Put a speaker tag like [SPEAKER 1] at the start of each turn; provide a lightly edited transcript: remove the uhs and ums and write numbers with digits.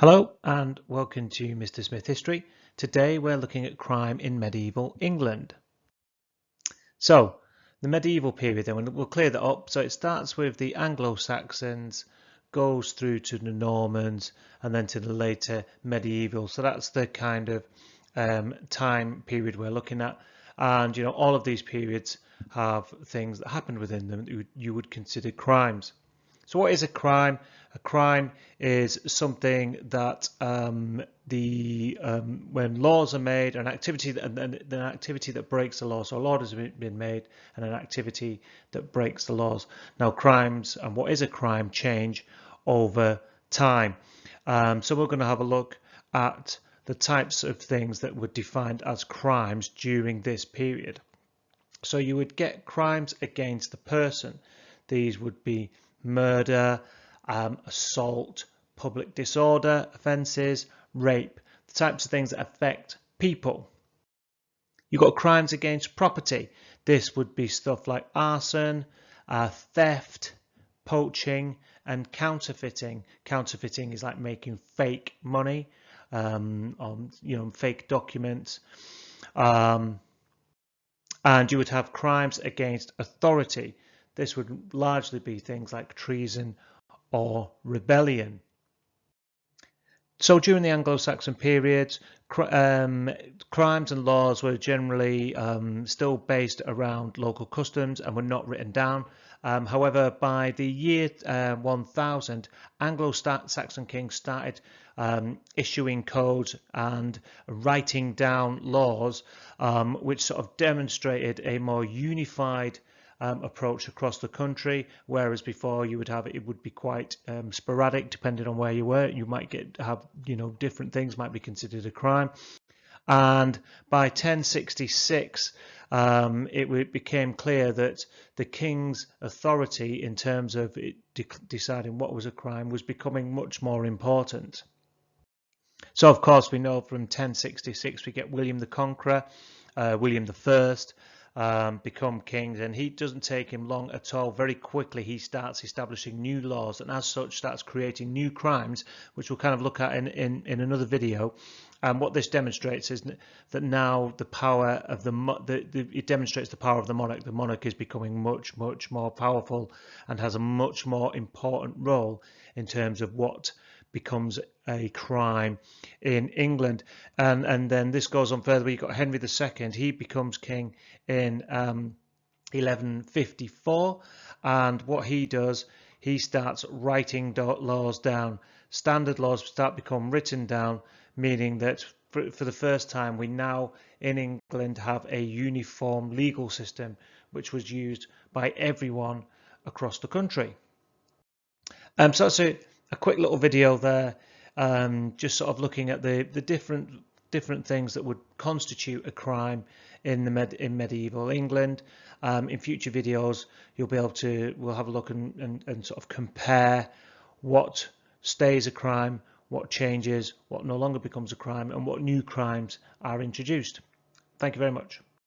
[SPEAKER 1] Hello and welcome to Mr. Smith History. Today we're looking at crime in medieval England. So the medieval period, then we'll clear that up. So it starts with the Anglo-Saxons, goes through to the Normans and then to the later medieval. So that's the kind of time period we're looking at. And all of these periods have things that happened within them that you would consider crimes. So what is a crime? A crime is something that when laws are made, an activity that breaks the law. So a law has been made, and an activity that breaks the laws. Now, crimes and what is a crime change over time. So we're going to have a look at the types of things that were defined as crimes during this period. So you would get crimes against the person. These would be murder, assault, public disorder offences, rape, the types of things that affect people. You've got crimes against property. This would be stuff like arson, theft, poaching, and counterfeiting. Counterfeiting is like making fake money, fake documents. And you would have crimes against authority. This would largely be things like treason or rebellion. So during the Anglo-Saxon period, crimes and laws were generally still based around local customs and were not written down. However, by the year 1000, Anglo-Saxon kings started issuing codes and writing down laws, which sort of demonstrated a more unified approach across the country, whereas before it would be quite sporadic depending on where you were. You might have different things might be considered a crime. And by 1066 it became clear that the king's authority in terms of deciding what was a crime was becoming much more important. So of course we know from 1066 we get William the Conqueror, William I, become kings, and he doesn't take him long at all. Very quickly he starts establishing new laws, and as such starts creating new crimes, which we'll kind of look at in another video. And what this demonstrates is that now the power of it demonstrates the power of the monarch. The monarch is becoming much more powerful and has a much more important role in terms of what becomes a crime in England. And then this goes on further. You've got Henry II. He becomes king in 1154, and what he does, he starts writing laws down. Standard laws become written down, meaning that for the first time we now in England have a uniform legal system which was used by everyone across the country. So that's a quick little video there, just sort of looking at the different things that would constitute a crime in medieval England. In future videos we'll have a look and sort of compare what stays a crime, what changes, what no longer becomes a crime, and what new crimes are introduced. Thank you very much.